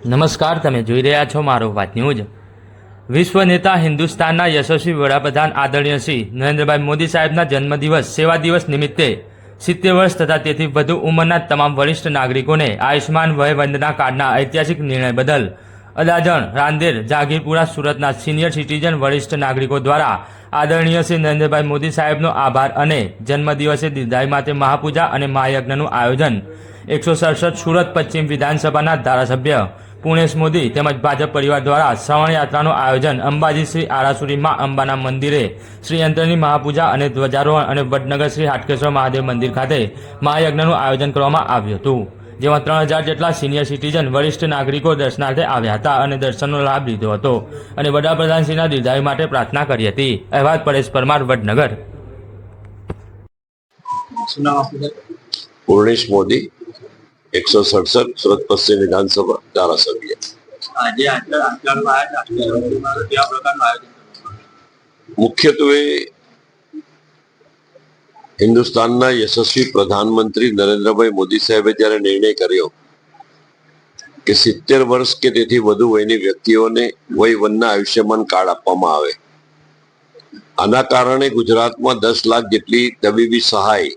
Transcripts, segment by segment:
નમસ્કાર, તમે જોઈ રહ્યા છો મારો વાત ન્યૂઝ। વિશ્વ નેતા હિન્દુસ્તાનના યશસ્વી વડાપ્રધાન આદરણીય શ્રી નરેન્દ્રભાઈ મોદી સાહેબના જન્મદિવસ સેવા દિવસ નિમિત્તે 70 વર્ષ તથા તેથી વધુ ઉંમરના તમામ વરિષ્ઠ નાગરિકોને આયુષ્માન વય વંદના કાર્ડના ઐતિહાસિક નિર્ણય બદલ અડાજણ, રાંદેર, જાગીરપુરા, સુરતના સિનિયર સિટીઝન વરિષ્ઠ નાગરિકો દ્વારા આદરણીય શ્રી નરેન્દ્રભાઈ મોદી સાહેબનો આભાર અને જન્મદિવસે દીર્ઘાયુ માટે મહાપૂજા અને મહાયજ્ઞનું આયોજન 167 સુરત પશ્ચિમ વિધાનસભાના ધારાસભ્ય પુણેશ મોદી તેમજ ભાજપ પરિવાર દ્વારા શ્રવણ યાત્રાનું આયોજન અંબાજી શ્રી આરાસુરી મા અંબાના મંદિરે શ્રીયંત્રની મહાપૂજા અને ધ્વજારોહણ અને વડનગર શ્રી હાટકેશ્વર મહાદેવ મંદિર ખાતે મહાયજ્ઞનું આયોજન કરવામાં આવ્યું હતું, જેમાં 3000 જેટલા સિનિયર સિટીઝન વરિષ્ઠ નાગરિકો દર્શનાર્થે આવ્યા હતા અને દર્શનનો લાભ લીધો હતો અને વડાપ્રધાનશ્રીના દીર્ઘાયુ માટે પ્રાર્થના કરી હતી। અહેવાલ પરેશ પરમાર, વડનગર। પૂર્ણેશ મોદી, 167 સુરત પશ્ચિમ વિધાનસભા ધારાસભ્ય। મુખ્યત્વે હિન્દુસ્તાનના યશસ્વી પ્રધાનમંત્રી નરેન્દ્રભાઈ મોદી સાહેબે જ્યારે નિર્ણય કર્યો કે 70 વર્ષ કે તેથી વધુ વયની વ્યક્તિઓને વય વનના આયુષ્યમાન કાર્ડ આપવામાં આવે, આના કારણે ગુજરાતમાં 10 લાખ જેટલી તબીબી સહાય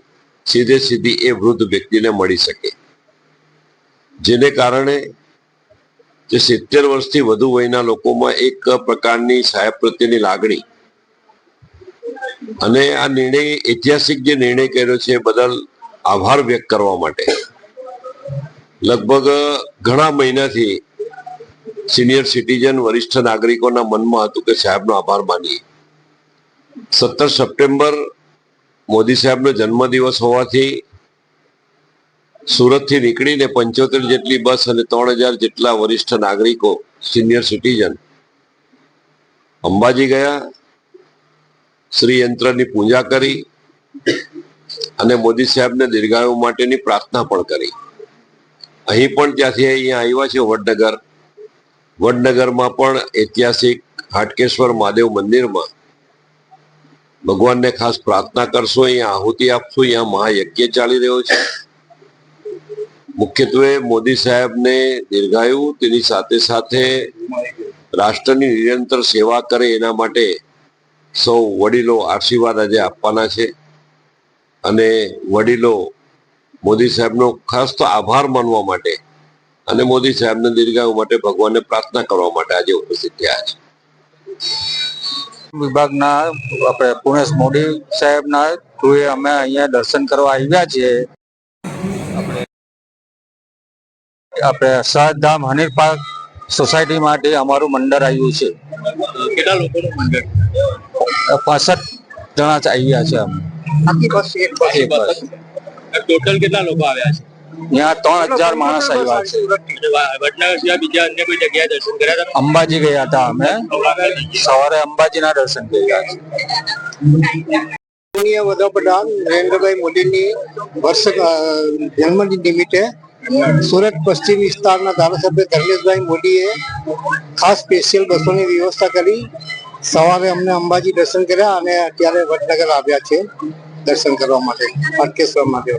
સીધી એ વૃદ્ધ વ્યક્તિને મળી શકે, જેને કારણે જે 70 વર્ષથી વધુ વયના લોકોમાં એક પ્રકારની સાહેબ પ્રત્યેની લાગણી અને આ નિર્ણય ઐતિહાસિક જે નિર્ણય કર્યો છે એ બદલ આભાર વ્યક્ત કરવા માટે લગભગ ઘણા મહિનાથી સિનિયર સિટીઝન વરિષ્ઠ નાગરિકોના મનમાં હતું કે સાહેબનો આભાર માનીએ। 17 સપ્ટેમ્બર મોદી સાહેબનો જન્મદિવસ હોવાથી સુરતથી નીકળીને 75 જેટલી બસ અને 3000 જેટલા વરિષ્ઠ નાગરિકો સિનિયર સિટીઝન અંબાજી ગયા, શ્રી યંત્રની પૂજા કરી અને મોદી સાહેબને દીર્ઘાયુ માટેની પ્રાર્થના પણ કરી। અહીં પણ ત્યાંથી અહીંયા આવ્યા છે વડનગર। વડનગરમાં પણ ઐતિહાસિક હાટકેશ્વર મહાદેવ મંદિરમાં ભગવાનને ખાસ પ્રાર્થના કરશું, અહીંયા આહુતિ આપશું, અહીંયા મહાયજ્ઞ ચાલી રહ્યો છે। મુખ્યત્વે મોદી સાહેબને દીર્ઘાયુ, તેની સાથે સાથે રાષ્ટ્રની નિરંતર સેવા કરે એના માટે સૌ વડીલો આશીર્વાદ આજે આપવાના છે અને વડીલો મોદી સાહેબનો ખાસ તો આભાર માનવા માટે અને મોદી સાહેબને દીર્ઘાયુ માટે ભગવાનને પ્રાર્થના કરવા માટે આજે ઉપસ્થિત થયા છે। વિભાગના આપણે પુણેશ મોદી સાહેબના થ્રુએ અમે અહીંયા દર્શન કરવા આવ્યા છીએ। આપણે સહધામ હનીર પાર્ક સોસાયટી માટે અમારું મંડળ આવ્યું છે। કેટલા લોકોનું મંડળ? 65 જણા આવ્યા છે અમે। ટોટલ કેટલા લોકો આવ્યા છે? यहाँ 3000 माणस આવ્યા છે। વડનગર સિવાય બીજા અન્ય કોઈ જગ્યાએ દર્શન કર્યા હતા? અંબાજી ગયા હતા અમે, સવારે અંબાજીના દર્શન કર્યા છે। વડાપ્રધાન નરેન્દ્રભાઈ મોદીની વર્ષ જન્મદિન નિમિત્તે સુરત પશ્ચિમ વિસ્તારના ધારાસભ્ય ધર્મેશભાઈ મોદીએ ખાસ સ્પેશિયલ બસોની વ્યવસ્થા કરી। સવારે અમને અંબાજી દર્શન કર્યા અને અત્યારે વડનગર આવ્યા છે દર્શન કરવા માટે હાટકેશ્વર મહાદેવ।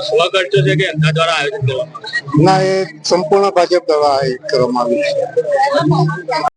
સ્વખર્ચો છે કે એમના દ્વારા આયોજન કરવામાં? ના, એ સંપૂર્ણ ભાજપ દ્વારા કરવામાં આવ્યું છે।